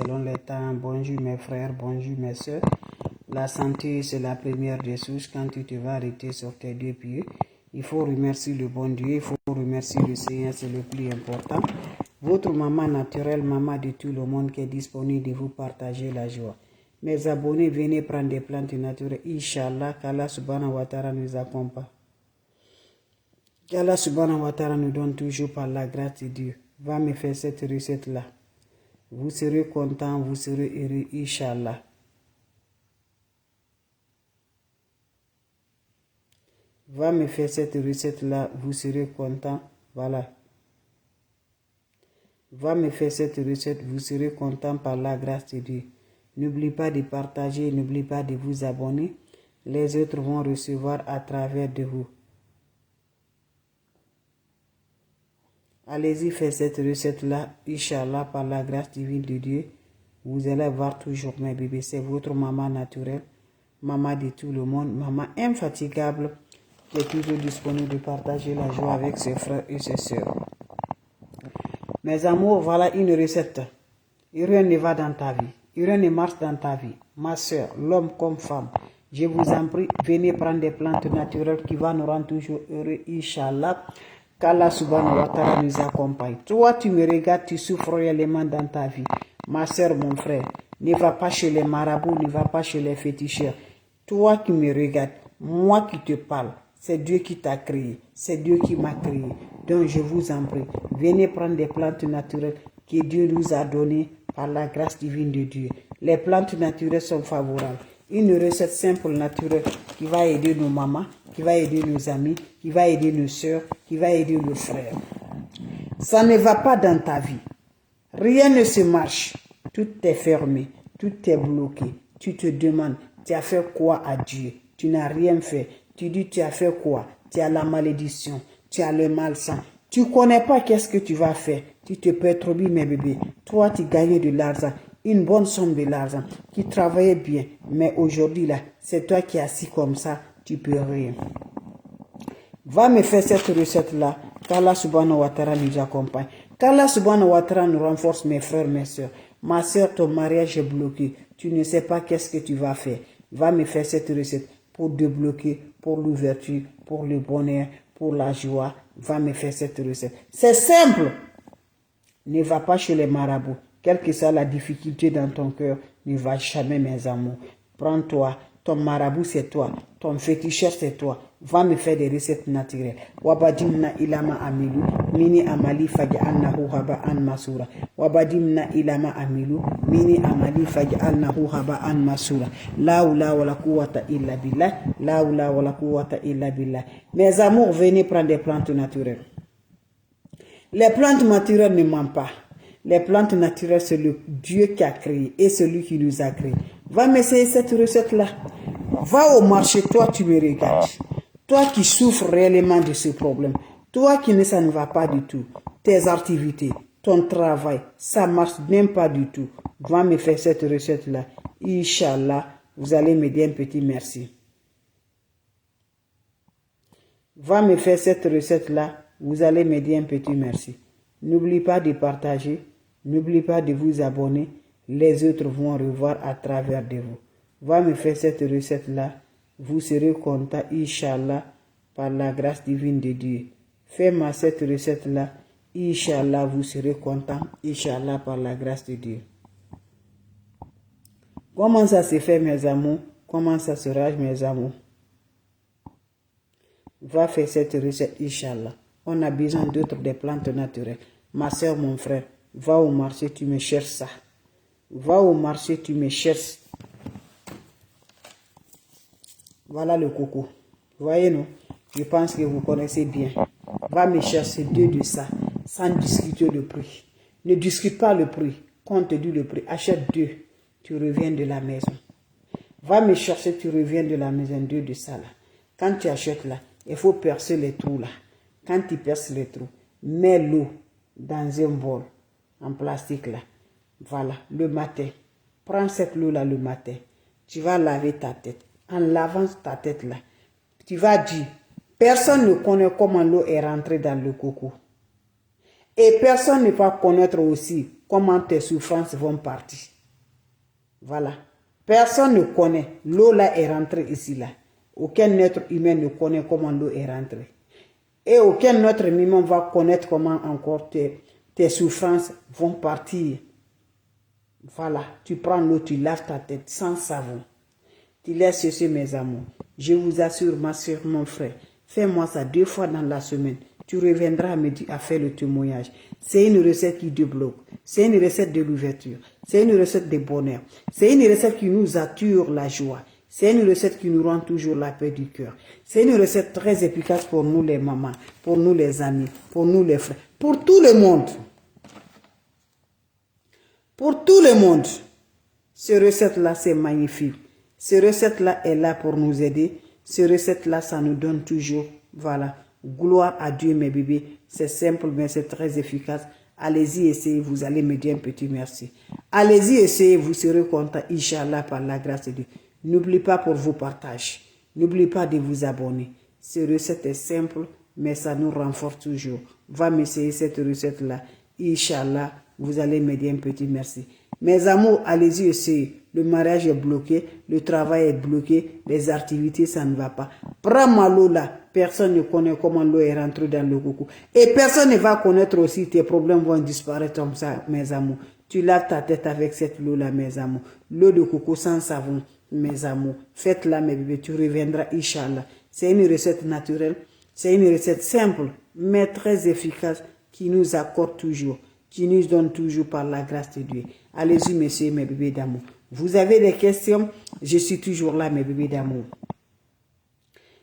selon les temps. Bonjour mes frères, bonjour mes soeurs. La santé, c'est la première des choses. Quand tu te vas arrêter sur tes deux pieds, il faut remercier le bon Dieu, il faut remercier le Seigneur, c'est le plus important. Votre maman naturelle, maman de tout le monde qui est disponible de vous partager la joie. Mes abonnés, venez prendre des plantes naturelles. Inch'Allah, qu'Allah subhanahu wa ta'ala nous accompagne. Qu'Allah subhanahu wa ta'ala nous donne toujours par la grâce de Dieu. Va me faire cette recette-là. Vous serez content, vous serez heureux, Inch'Allah. Va me faire cette recette-là, vous serez content. Voilà. Va me faire cette recette, vous serez content par la grâce de Dieu. N'oublie pas de partager, n'oublie pas de vous abonner. Les autres vont recevoir à travers de vous. Allez-y, faites cette recette-là, Inch'Allah, par la grâce divine de Dieu. Vous allez voir toujours mes bébés. C'est votre maman naturelle, maman de tout le monde, maman infatigable, qui est toujours disponible de partager la joie avec ses frères et ses sœurs. Mes amours, voilà une recette. Rien ne va dans ta vie. Rien ne marche dans ta vie. Ma soeur, l'homme comme femme, je vous en prie, venez prendre des plantes naturelles qui vont nous rendre toujours heureux, Inch'Allah. Qu'Allah subhanahu wa ta'ala nous accompagne. Toi, tu me regardes, tu souffres réellement dans ta vie. Ma soeur, mon frère, ne va pas chez les marabouts, ne va pas chez les féticheurs. Toi qui me regardes, moi qui te parle, c'est Dieu qui t'a créé, c'est Dieu qui m'a créé. Donc je vous en prie, venez prendre des plantes naturelles que Dieu nous a données par la grâce divine de Dieu. Les plantes naturelles sont favorables. Une recette simple, naturelle, qui va aider nos mamans, qui va aider nos amis, qui va aider nos soeurs, qui va aider nos frères. Ça ne va pas dans ta vie. Rien ne se marche. Tout est fermé, tout est bloqué. Tu te demandes, tu as fait quoi à Dieu? Tu n'as rien fait. Tu dis, tu as fait quoi? Tu as la malédiction, tu as le malsain. Tu ne connais pas qu'est-ce que tu vas faire. Tu te perturbes, mes bébés. Toi, tu gagnes de l'argent, une bonne somme de l'argent, qui travaillait bien. Mais aujourd'hui, là, c'est toi qui es assis comme ça, tu peux rien. Va me faire cette recette-là, qu'Allah subhanahu wa ta'ala nous accompagne. Qu'Allah subhanahu wa ta'ala nous renforce, mes frères, mes soeurs. Ma soeur, ton mariage est bloqué. Tu ne sais pas qu'est-ce que tu vas faire. Va me faire cette recette pour débloquer, pour l'ouverture, pour le bonheur, pour la joie. Va me faire cette recette. C'est simple. Ne va pas chez les marabouts. Quelle que soit la difficulté dans ton cœur, ne va jamais, mes amours. Prends-toi. Ton marabout, c'est toi. Ton féticheur, c'est toi. Va me faire des recettes naturelles. Wabadimna ilama amilu. Mini amali faj'alnahu haba'an masura. Wabadimna ilama amilu. Mini amali faj'alnahu haba'an masura. La hawla wa la quwwata illa billah. La hawla wa la quwwata illa billah. Mes amours, venez prendre des plantes naturelles. Les plantes naturelles ne mentent pas. Les plantes naturelles, c'est le Dieu qui a créé et celui qui nous a créé. Va m'essayer cette recette-là. Va au marché, toi tu me regardes. Toi qui souffres réellement de ce problème. Toi qui ne ça ne va pas du tout. Tes activités, ton travail, ça ne marche même pas du tout. Va me faire cette recette-là. Inch'Allah, vous allez me dire un petit merci. Va me faire cette recette-là. Vous allez me dire un petit merci. N'oublie pas de partager. N'oublie pas de vous abonner. Les autres vont revoir à travers de vous. Va me faire cette recette-là. Vous serez content, Inch'Allah, par la grâce divine de Dieu. Fais-moi cette recette-là. Inch'Allah, vous serez content, Inch'Allah, par la grâce de Dieu. Comment ça se fait, mes amours? Comment ça se rage, mes amours? Va faire cette recette, Inch'Allah. On a besoin d'autres des plantes naturelles. Ma soeur, mon frère, va au marché, tu me cherches ça. Va au marché, tu me cherches. Voilà le coco. Voyez, non? Je pense que vous connaissez bien. Va me chercher deux de ça, sans discuter le prix. Ne discute pas le prix. Quand on te dit le prix, achète deux. Tu reviens de la maison. Va me chercher, tu reviens de la maison, deux de ça là. Quand tu achètes là, il faut percer les trous là. Quand tu perces les trous, mets l'eau dans un bol en plastique là. Voilà, le matin. Prends cette eau-là le matin. Tu vas laver ta tête. En lavant ta tête là, tu vas dire, personne ne connaît comment l'eau est rentrée dans le coco. Et personne ne va connaître aussi comment tes souffrances vont partir. Voilà. Personne ne connaît. L'eau là est rentrée ici là. Aucun être humain ne connaît comment l'eau est rentrée. Et aucun autre humain va connaître comment encore tes souffrances vont partir. Voilà. Tu prends l'eau, tu laves ta tête sans savon. Tu laisses ceci, mes amours. Je vous assure, ma soeur, mon frère, fais-moi ça 2 fois dans la semaine. Tu reviendras à faire le témoignage. C'est une recette qui débloque. C'est une recette de l'ouverture. C'est une recette de bonheur. C'est une recette qui nous attire la joie. C'est une recette qui nous rend toujours la paix du cœur. C'est une recette très efficace pour nous les mamans, pour nous les amis, pour nous les frères, pour tout le monde. Pour tout le monde. Cette recette-là, c'est magnifique. Cette recette-là est là pour nous aider. Cette recette-là, ça nous donne toujours, voilà, gloire à Dieu, mes bébés. C'est simple, mais c'est très efficace. Allez-y, essayez, vous allez me dire un petit merci. Allez-y, essayez, vous serez content, Inch'Allah, par la grâce de Dieu. N'oubliez pas pour vos partages. N'oubliez pas de vous abonner. Cette recette est simple, mais ça nous renforce toujours. Va m'essayer cette recette-là. Inch'Allah, vous allez me dire un petit merci. Mes amours, allez-y essayer. Le mariage est bloqué, le travail est bloqué, les activités, ça ne va pas. Prends ma l'eau là. Personne ne connaît comment l'eau est rentrée dans le coco. Et personne ne va connaître aussi, tes problèmes vont disparaître comme ça, mes amours. Tu laves ta tête avec cette eau là, mes amours. L'eau de coco sans savon, mes amours. Faites-la, mes bébés, tu reviendras, Inch'Allah. C'est une recette naturelle, c'est une recette simple, mais très efficace, qui nous accorde toujours, qui nous donne toujours par la grâce de Dieu. Allez-y, messieurs, mes bébés d'amour. Vous avez des questions? Je suis toujours là, mes bébés d'amour.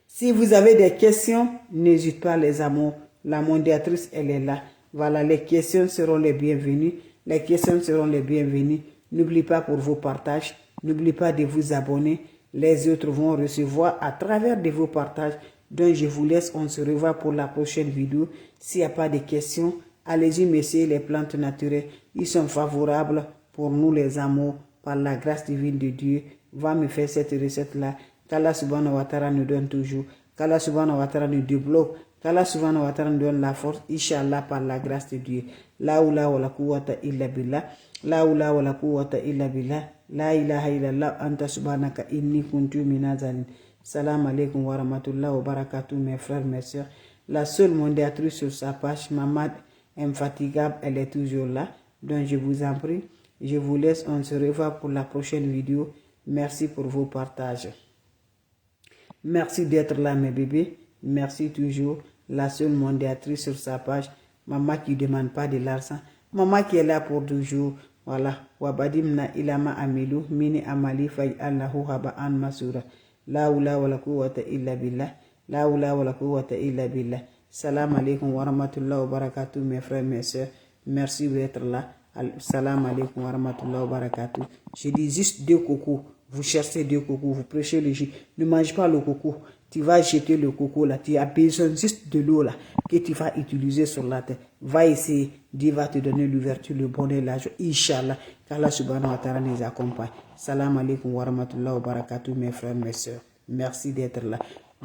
Si vous avez des questions, n'hésitez pas, les amours. La modératrice, elle est là. Voilà, les questions seront les bienvenues. Les questions seront les bienvenues. N'oubliez pas pour vos partages. N'oubliez pas de vous abonner. Les autres vont recevoir à travers de vos partages. Donc, je vous laisse. On se revoit pour la prochaine vidéo. S'il n'y a pas de questions, allez-y, messieurs, les plantes naturelles. Ils sont favorables pour nous, les amours. Par la grâce divine de Dieu, va me faire cette recette-là. Qu'Allah subhanahu wa ta'ala nous donne toujours. Qu'Allah subhanahu wa ta'ala nous débloque. Qu'Allah subhanahu wa ta'ala nous donne la force. Inch'Allah, par la grâce de Dieu. La oula wa la quwwata illa billah. La oula wa la quwwata illa billah. La ilaha illallah. Anta subhanaka inni kuntu minazalin. Salam alaikum wa rahmatullah wa barakatuh, mes frères, mes soeurs. La seule modératrice sur sa page, Maman Infatigable, elle est toujours là. Donc, je vous en prie. Je vous laisse, on se revoit pour la prochaine vidéo. Merci pour vos partages. Merci d'être là, mes bébés. Merci toujours. La seule modératrice sur sa page. Maman qui ne demande pas de l'argent. Maman qui est là pour toujours. Voilà. Wabadimna ilama amilu. Mini amali fay allahu haba an masura. La oula wa la quwwata illa billah. La oula wa la quwwata illa billah. Salam alaikum wa rahmatullah wa barakatuh, mes frères, mes soeurs. Merci d'être là. Salam alaikum wa rahmatullah wa barakatuh. Je dis juste 2 cocos. Vous cherchez 2 cocos, vous prêchez le jus. Ne mangez pas le coco. Tu vas jeter le coco là. Tu as besoin juste de l'eau là que tu vas utiliser sur la terre. Va essayer. Dieu va te donner l'ouverture, le bonheur, la joie. Inch'Allah. Qu'Allah subhanahu wa ta'ala nous accompagne. Salam alaikum wa rahmatullah wa barakatuh, mes frères, mes soeurs. Merci d'être là.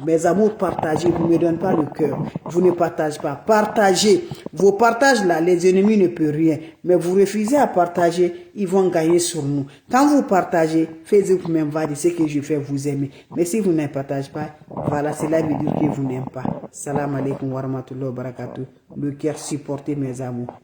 Mes amours, partagez, vous ne me donnez pas le cœur. Vous ne partagez pas. Partagez. Vos partages là, les ennemis ne peuvent rien. Mais vous refusez à partager, ils vont gagner sur nous. Quand vous partagez, Facebook même va dire ce que je fais, vous aimez. Mais si vous ne partagez pas, voilà, cela veut dire que vous n'aimez pas. Salam alaikum wa rahmatullah wa barakatuh. Le cœur supporté, mes amours.